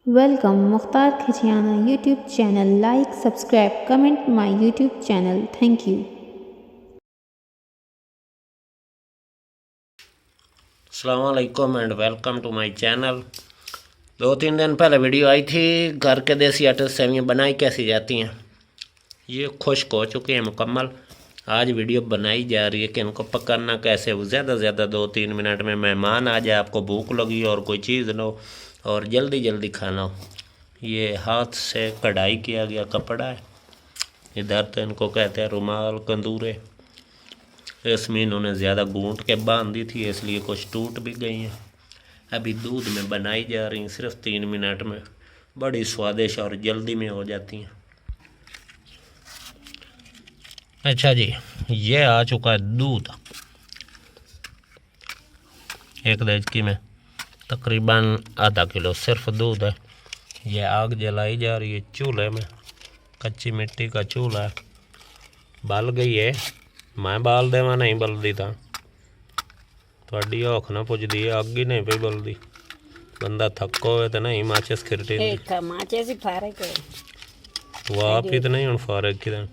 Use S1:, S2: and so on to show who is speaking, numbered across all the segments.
S1: Welcome Mukhtar Khichiana YouTube channel. Like, subscribe, comment my YouTube channel. Thank you.
S2: अस्सलामुअलैकुम and welcome to my channel. 2-3 दिन पहले video आई थी घर के देसी आटे से सेवियाँ बनाई कैसी जाती हैं। ये खुश्क हो चुके हैं मुकम्मल। आज वीडियो बनाई जा रही है कि इनको पकाना कैसे हो। ज़्यादा से ज़्यादा 2-3 मिनट में मेहमान आ जाए, आपको भूख लगी और कोई चीज़ ना हो और जल्दी जल्दी खाना हो। ये हाथ से कढ़ाई किया गया कपड़ा है, इधर तो इनको कहते हैं रुमाल कंदूरे। इसमें इन्होंने ज़्यादा गूंथ के बांध दी थी इसलिए कुछ टूट भी गई हैं। अभी दूध में बनाई जा रही हैं, सिर्फ 3 मिनट में बड़ी स्वादिष्ट और जल्दी में हो जाती हैं। अच्छा जी, ये आ चुका है दूध एक डेचकी में, तकरीबन आधा किलो सिर्फ दूध है। ये आग जलाई जा रही है चूल्हे में, कच्ची मिट्टी का चूल्हा है। बल गई है, मैं बाल देवा नहीं बलदी था, थोड़ी औख ना पुजदी है, अग ही नहीं पे बलदी। बंदा थको हो तो नहीं माचिस खिरटी
S3: माचिस ही फारक है,
S2: वो आप ही तो नहीं हूँ फारक की।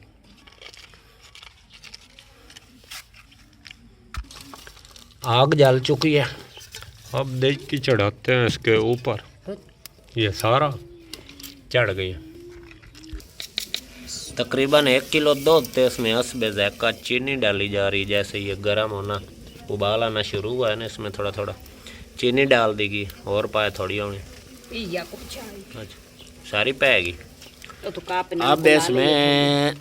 S2: आग जल चुकी है, अब देख के चढ़ाते हैं इसके ऊपर। ये सारा चढ़ गई है। तकरीबन 1 किलो दूध थे, इसमें हस्बे ज़ायक़ा चीनी डाली जा रही। जैसे ये गर्म होना उबाल आना शुरू हुआ है ना, इसमें थोड़ा थोड़ा चीनी डाल देगी और पाए थोड़ी होनी। अच्छा, सारी पाएगी। अब इसमें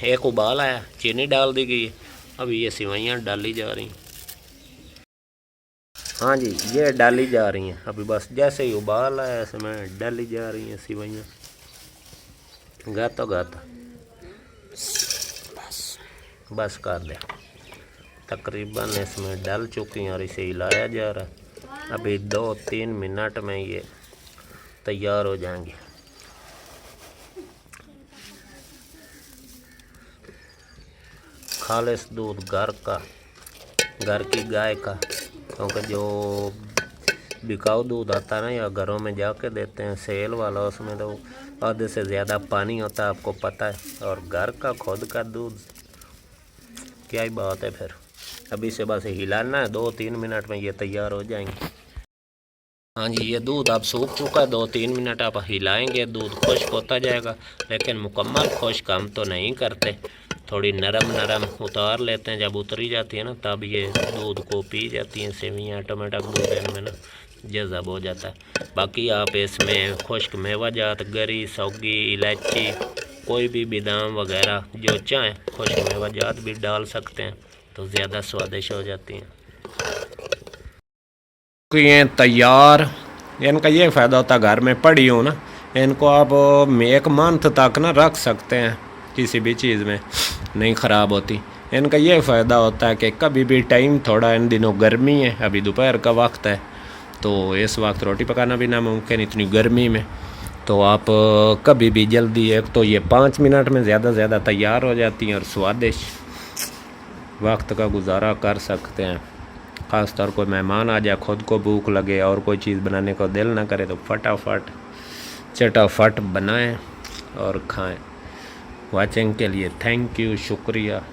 S2: एक उबाल आया, चीनी डाल दी गई। अब ये सिवैयाँ डाली जा रही। हाँ जी, ये डाली जा रही हैं। अभी बस जैसे ही उबाल आया इसमें डाली जा रही हैं सिवैयाँ। गाता गाता बस कर दे। तकरीबन इसमें डल चुकी हैं और इसे हिलाया जा रहा है। अभी 2-3 मिनट में ये तैयार हो जाएंगे। खालिस दूध घर का, घर की गाय का, क्योंकि जो बिकाऊ दूध आता है ना या घरों में जाके देते हैं सेल वाला, उसमें तो आधे से ज़्यादा पानी होता है, आपको पता है। और घर का खुद का दूध क्या ही बात है फिर। अभी से बस हिलाना है, 2-3 मिनट में ये तैयार हो जाएंगे। हाँ जी, ये दूध अब सूख चुका है। 2-3 मिनट आप हिलाएंगे, दूध खुश्क होता जाएगा। लेकिन मुकम्मल खुश्क हम तो नहीं करते, थोड़ी नरम नरम उतार लेते हैं। जब उतरी जाती है ना तब ये दूध को पी जाती हैं सेवियाँ। ऑटोमेटिक दूध इनमें ना जज़ब हो जाता है। बाकी आप इसमें खुश्क मेवाजात, गरी, सौगी, इलायची, कोई भी बादाम वगैरह जो चाहें खुश्क मेवाजात भी डाल सकते हैं, तो ज़्यादा स्वादिष्ट हो जाती हैं। ये तैयार। इनका ये फ़ायदा होता है घर में पड़ी हो ना, इनको आप 1 मंथ तक ना रख सकते हैं, किसी भी चीज़ में नहीं ख़राब होती। इनका ये फ़ायदा होता है कि कभी भी टाइम, थोड़ा इन दिनों गर्मी है, अभी दोपहर का वक्त है, तो इस वक्त रोटी पकाना भी नामुमकिन इतनी गर्मी में। तो आप कभी भी जल्दी, एक तो ये 5 मिनट में ज़्यादा से ज़्यादा तैयार हो जाती हैं और स्वादिष्ट वक्त का गुजारा कर सकते हैं। ख़ास तौर कोई मेहमान आ जाए, खुद को भूख लगे और कोई चीज़ बनाने को दिल ना करे, तो फटाफट चटाफट बनाएं और खाएं। वाचिंग के लिए थैंक यू, शुक्रिया।